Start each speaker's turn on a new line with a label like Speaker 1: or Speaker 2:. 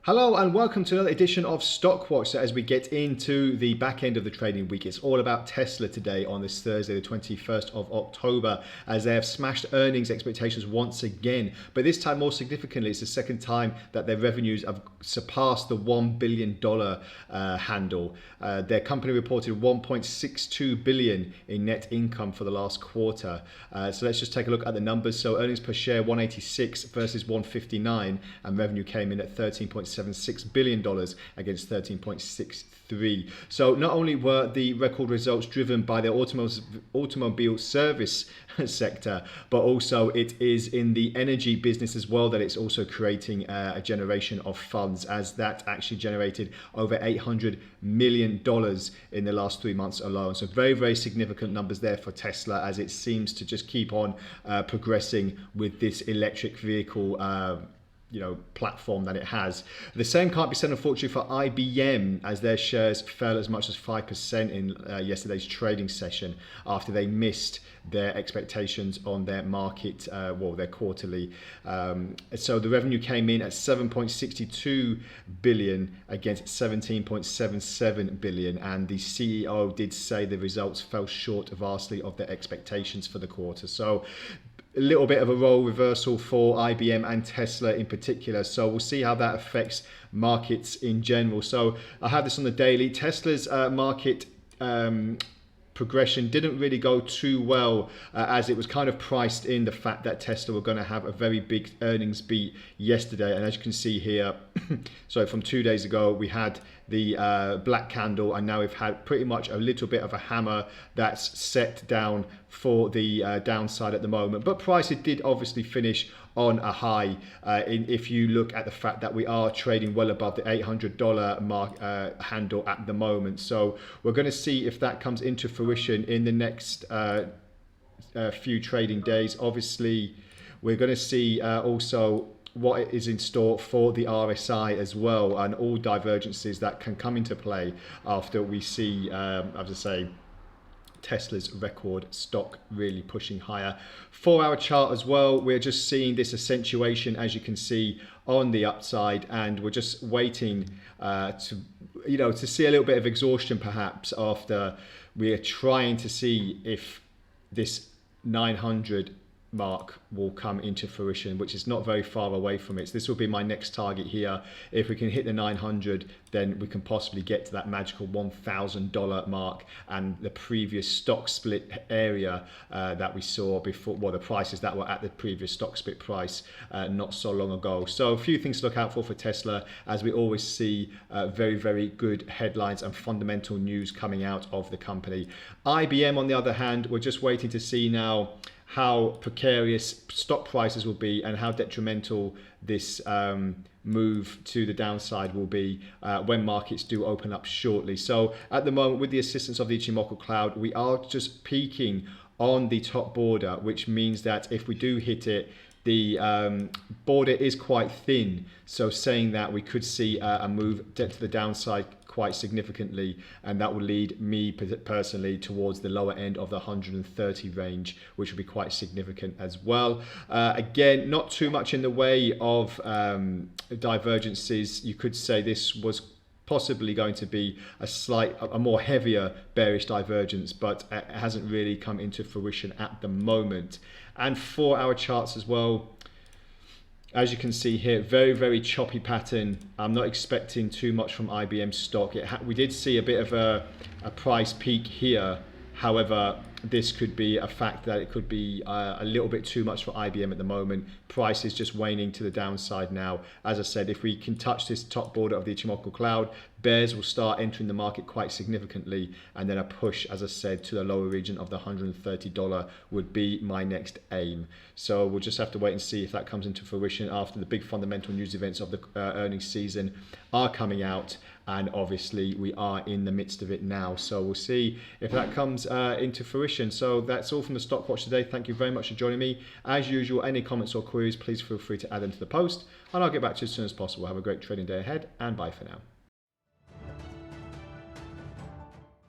Speaker 1: Hello and welcome to another edition of Stockwatch. So as we get into the back end of the trading week, it's all about Tesla today on this Thursday, the 21st of October, as they have smashed earnings expectations once again. But this time, more significantly, it's the second time that their revenues have surpassed the $1 billion handle. Their company reported $1.62 billion in net income for the last quarter. So let's just take a look at the numbers. So earnings per share, 186 versus 159, and revenue came in at $13.76 billion against 13.63. So not only were the record results driven by their automobile service sector, but also it is in the energy business as well that it's also creating a generation of funds, as that actually generated over $800 million in the last 3 months alone. So very, very significant numbers there for Tesla, as it seems to just keep on progressing with this electric vehicle platform that it has. The same can't be said, unfortunately, for IBM, as their shares fell as much as 5% in yesterday's trading session after they missed their expectations on their market, their quarterly. So the revenue came in at 7.62 billion against 17.77 billion, and the CEO did say the results fell short vastly of their expectations for the quarter. So a little bit of a role reversal for IBM and Tesla in particular. So we'll see how that affects markets in general. So I have this on the daily. Tesla's market progression didn't really go too well, as it was kind of priced in the fact that Tesla were going to have a very big earnings beat yesterday. And as you can see here, so from 2 days ago, we had the black candle, and now we've had pretty much a little bit of a hammer that's set down for the downside at the moment. But prices did obviously finish on a high, if you look at the fact that we are trading well above the $800 mark handle at the moment. So we're going to see if that comes into fruition in the next few trading days. Obviously, we're going to see also what is in store for the RSI as well, and all divergences that can come into play after we see, as I say, Tesla's record stock really pushing higher. 4-hour chart as well, we're just seeing this accentuation, as you can see, on the upside, and we're just waiting to see a little bit of exhaustion perhaps after we are trying to see if this 900 mark will come into fruition, which is not very far away from it. So this will be my next target here. If we can hit the 900, then we can possibly get to that magical $1,000 mark and the previous stock split area that we saw before, well, the prices that were at the previous stock split price not so long ago. So a few things to look out for Tesla, as we always see very, very good headlines and fundamental news coming out of the company. IBM, on the other hand, we're just waiting to see now how precarious stock prices will be and how detrimental this move to the downside will be when markets do open up shortly. So at the moment, with the assistance of the Ichimoku cloud, we are just peaking on the top border, which means that if we do hit it, the border is quite thin, so saying that we could see a move to the downside quite significantly, and that will lead me personally towards the lower end of the 130 range, which will be quite significant as well. Again, not too much in the way of divergences. You could say this was possibly going to be a more heavier bearish divergence, but it hasn't really come into fruition at the moment. And 4-hour charts as well, as you can see here, very, very choppy pattern. I'm not expecting too much from IBM stock. We did see a bit of a price peak here. However, this could be a fact that it could be a little bit too much for IBM at the moment. Price is just waning to the downside now. As I said, if we can touch this top border of the Ichimoku cloud, bears will start entering the market quite significantly, and then a push, as I said, to the lower region of the $130 would be my next aim. So we'll just have to wait and see if that comes into fruition after the big fundamental news events of the earnings season are coming out. And obviously we are in the midst of it now, so we'll see if that comes into fruition. So that's all from the Stockwatch today. Thank you very much for joining me. As usual, any comments or queries, please feel free to add them to the post, and I'll get back to you as soon as possible. Have a great trading day ahead, and bye for now.